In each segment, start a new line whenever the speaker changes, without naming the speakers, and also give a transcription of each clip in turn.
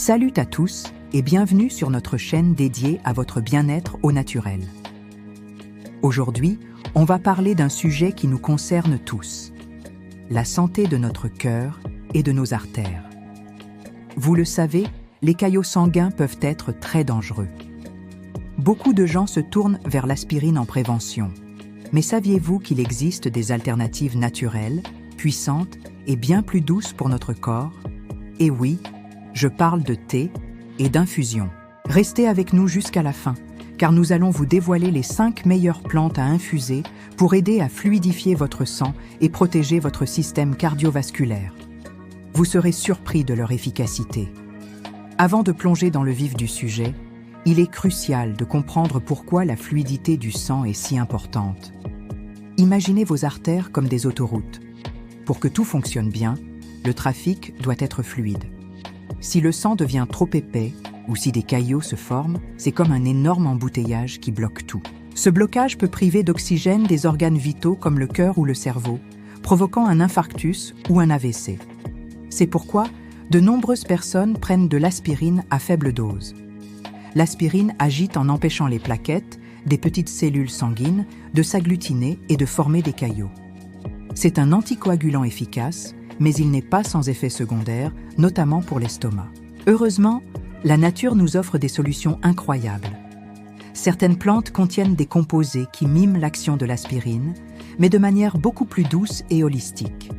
Salut à tous et bienvenue sur notre chaîne dédiée à votre bien-être au naturel. Aujourd'hui, on va parler d'un sujet qui nous concerne tous, la santé de notre cœur et de nos artères. Vous le savez, les caillots sanguins peuvent être très dangereux. Beaucoup de gens se tournent vers l'aspirine en prévention. Mais saviez-vous qu'il existe des alternatives naturelles, puissantes et bien plus douces pour notre corps? Et oui, je parle de thé et d'infusion. Restez avec nous jusqu'à la fin, car nous allons vous dévoiler les 5 meilleures plantes à infuser pour aider à fluidifier votre sang et protéger votre système cardiovasculaire. Vous serez surpris de leur efficacité. Avant de plonger dans le vif du sujet, il est crucial de comprendre pourquoi la fluidité du sang est si importante. Imaginez vos artères comme des autoroutes. Pour que tout fonctionne bien, le trafic doit être fluide. Si le sang devient trop épais ou si des caillots se forment, c'est comme un énorme embouteillage qui bloque tout. Ce blocage peut priver d'oxygène des organes vitaux comme le cœur ou le cerveau, provoquant un infarctus ou un AVC. C'est pourquoi de nombreuses personnes prennent de l'aspirine à faible dose. L'aspirine agit en empêchant les plaquettes, des petites cellules sanguines, de s'agglutiner et de former des caillots. C'est un anticoagulant efficace, mais il n'est pas sans effet secondaire, notamment pour l'estomac. Heureusement, la nature nous offre des solutions incroyables. Certaines plantes contiennent des composés qui miment l'action de l'aspirine, mais de manière beaucoup plus douce et holistique.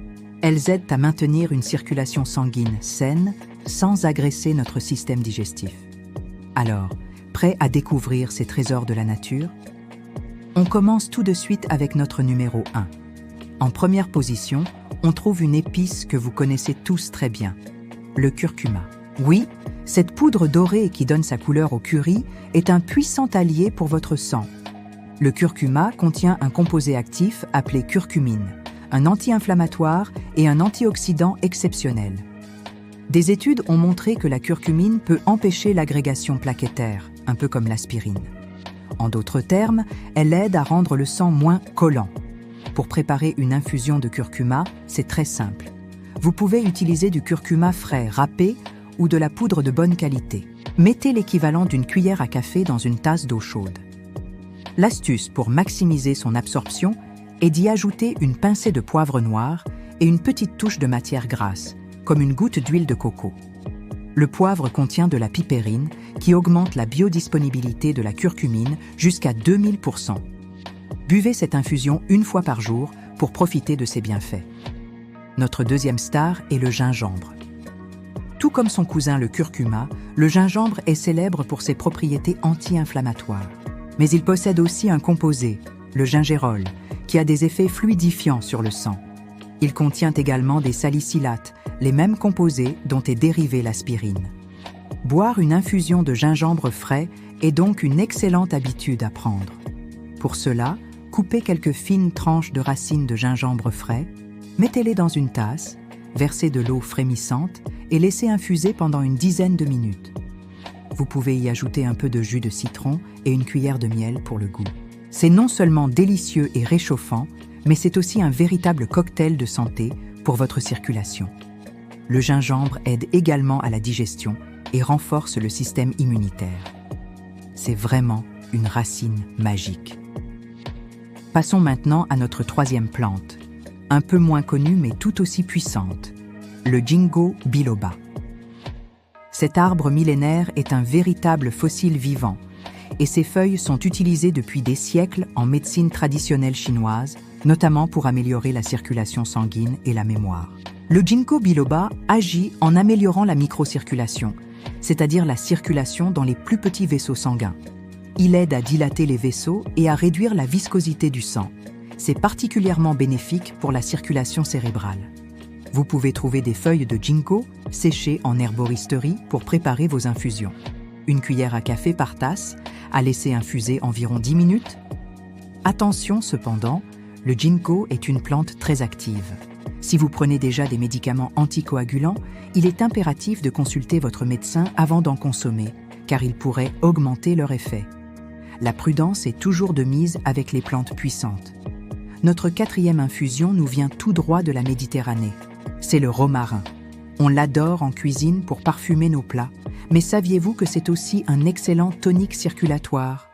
Elles aident à maintenir une circulation sanguine saine, sans agresser notre système digestif. Alors, prêt à découvrir ces trésors de la nature? On commence tout de suite avec notre numéro 1. En première position, on trouve une épice que vous connaissez tous très bien, le curcuma. Oui, cette poudre dorée qui donne sa couleur au curry est un puissant allié pour votre sang. Le curcuma contient un composé actif appelé curcumine, un anti-inflammatoire et un antioxydant exceptionnel. Des études ont montré que la curcumine peut empêcher l'agrégation plaquettaire, un peu comme l'aspirine. En d'autres termes, elle aide à rendre le sang moins collant. Pour préparer une infusion de curcuma, c'est très simple. Vous pouvez utiliser du curcuma frais, râpé ou de la poudre de bonne qualité. Mettez l'équivalent d'une cuillère à café dans une tasse d'eau chaude. L'astuce pour maximiser son absorption est d'y ajouter une pincée de poivre noir et une petite touche de matière grasse, comme une goutte d'huile de coco. Le poivre contient de la pipérine qui augmente la biodisponibilité de la curcumine jusqu'à 2000%. Buvez cette infusion une fois par jour pour profiter de ses bienfaits. Notre deuxième star est le gingembre. Tout comme son cousin le curcuma, le gingembre est célèbre pour ses propriétés anti-inflammatoires. Mais il possède aussi un composé, le gingérol, qui a des effets fluidifiants sur le sang. Il contient également des salicylates, les mêmes composés dont est dérivée l'aspirine. Boire une infusion de gingembre frais est donc une excellente habitude à prendre. Pour cela, coupez quelques fines tranches de racines de gingembre frais, mettez-les dans une tasse, versez de l'eau frémissante et laissez infuser pendant une dizaine de minutes. Vous pouvez y ajouter un peu de jus de citron et une cuillère de miel pour le goût. C'est non seulement délicieux et réchauffant, mais c'est aussi un véritable cocktail de santé pour votre circulation. Le gingembre aide également à la digestion et renforce le système immunitaire. C'est vraiment une racine magique. Passons maintenant à notre troisième plante, un peu moins connue mais tout aussi puissante, le ginkgo biloba. Cet arbre millénaire est un véritable fossile vivant et ses feuilles sont utilisées depuis des siècles en médecine traditionnelle chinoise, notamment pour améliorer la circulation sanguine et la mémoire. Le ginkgo biloba agit en améliorant la microcirculation, c'est-à-dire la circulation dans les plus petits vaisseaux sanguins. Il aide à dilater les vaisseaux et à réduire la viscosité du sang. C'est particulièrement bénéfique pour la circulation cérébrale. Vous pouvez trouver des feuilles de ginkgo séchées en herboristerie pour préparer vos infusions. Une cuillère à café par tasse, à laisser infuser environ 10 minutes. Attention cependant, le ginkgo est une plante très active. Si vous prenez déjà des médicaments anticoagulants, il est impératif de consulter votre médecin avant d'en consommer, car il pourrait augmenter leur effet. La prudence est toujours de mise avec les plantes puissantes. Notre 4e infusion nous vient tout droit de la Méditerranée. C'est le romarin. On l'adore en cuisine pour parfumer nos plats, Mais saviez-vous que c'est aussi un excellent tonique circulatoire?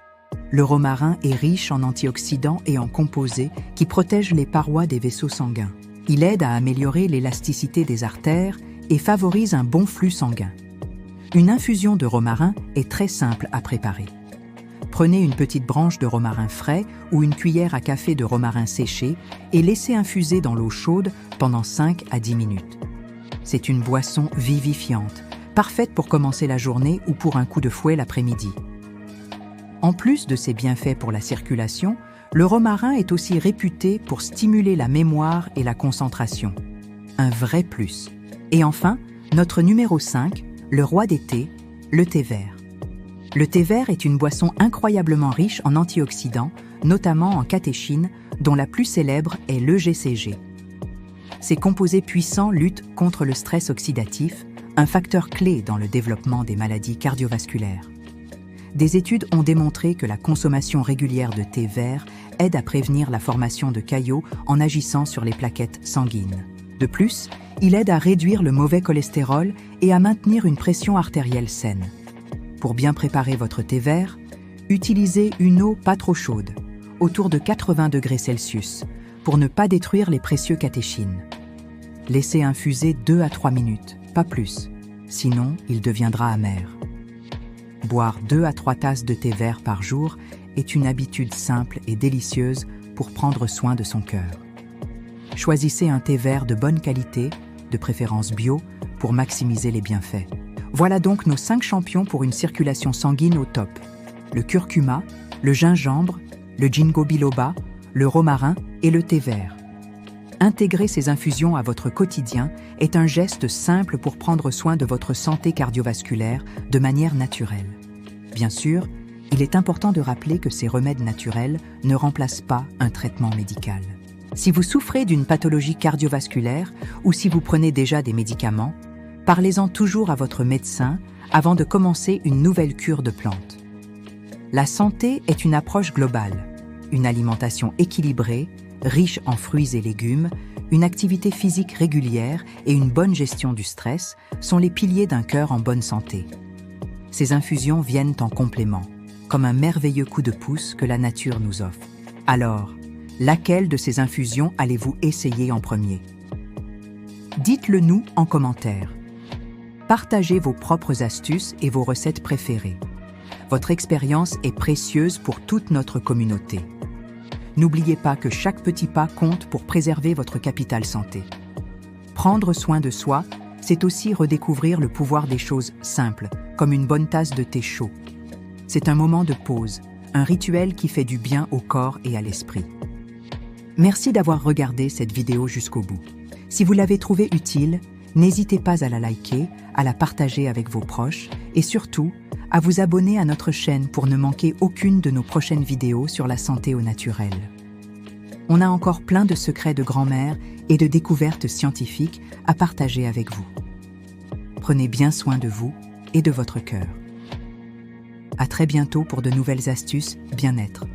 Le romarin est riche en antioxydants et en composés qui protègent les parois des vaisseaux sanguins. Il aide à améliorer l'élasticité des artères et favorise un bon flux sanguin. Une infusion de romarin est très simple à préparer. Prenez une petite branche de romarin frais ou une cuillère à café de romarin séché et laissez infuser dans l'eau chaude pendant 5 à 10 minutes. C'est une boisson vivifiante, parfaite pour commencer la journée ou pour un coup de fouet l'après-midi. En plus de ses bienfaits pour la circulation, le romarin est aussi réputé pour stimuler la mémoire et la concentration. Un vrai plus. Et enfin, notre numéro 5, le roi des thés, le thé vert. Le thé vert est une boisson incroyablement riche en antioxydants, notamment en catéchine, dont la plus célèbre est l'EGCG. Ces composés puissants luttent contre le stress oxydatif, un facteur clé dans le développement des maladies cardiovasculaires. Des études ont démontré que la consommation régulière de thé vert aide à prévenir la formation de caillots en agissant sur les plaquettes sanguines. De plus, il aide à réduire le mauvais cholestérol et à maintenir une pression artérielle saine. Pour bien préparer votre thé vert, utilisez une eau pas trop chaude, autour de 80 degrés Celsius, pour ne pas détruire les précieux catéchines. Laissez infuser 2 à 3 minutes, pas plus, sinon il deviendra amer. Boire 2 à 3 tasses de thé vert par jour est une habitude simple et délicieuse pour prendre soin de son cœur. Choisissez un thé vert de bonne qualité, de préférence bio, pour maximiser les bienfaits. Voilà donc nos 5 champions pour une circulation sanguine au top. Le curcuma, le gingembre, le ginkgo biloba, le romarin et le thé vert. Intégrer ces infusions à votre quotidien est un geste simple pour prendre soin de votre santé cardiovasculaire de manière naturelle. Bien sûr, il est important de rappeler que ces remèdes naturels ne remplacent pas un traitement médical. Si vous souffrez d'une pathologie cardiovasculaire ou si vous prenez déjà des médicaments, parlez-en toujours à votre médecin avant de commencer une nouvelle cure de plantes. La santé est une approche globale. Une alimentation équilibrée, riche en fruits et légumes, une activité physique régulière et une bonne gestion du stress sont les piliers d'un cœur en bonne santé. Ces infusions viennent en complément, comme un merveilleux coup de pouce que la nature nous offre. Alors, laquelle de ces infusions allez-vous essayer en premier? Dites-le nous en commentaire. Partagez vos propres astuces et vos recettes préférées. Votre expérience est précieuse pour toute notre communauté. N'oubliez pas que chaque petit pas compte pour préserver votre capital santé. Prendre soin de soi, c'est aussi redécouvrir le pouvoir des choses simples, comme une bonne tasse de thé chaud. C'est un moment de pause, un rituel qui fait du bien au corps et à l'esprit. Merci d'avoir regardé cette vidéo jusqu'au bout. Si vous l'avez trouvée utile, n'hésitez pas à la liker, à la partager avec vos proches et surtout, à vous abonner à notre chaîne pour ne manquer aucune de nos prochaines vidéos sur la santé au naturel. On a encore plein de secrets de grand-mère et de découvertes scientifiques à partager avec vous. Prenez bien soin de vous et de votre cœur. À très bientôt pour de nouvelles astuces bien-être.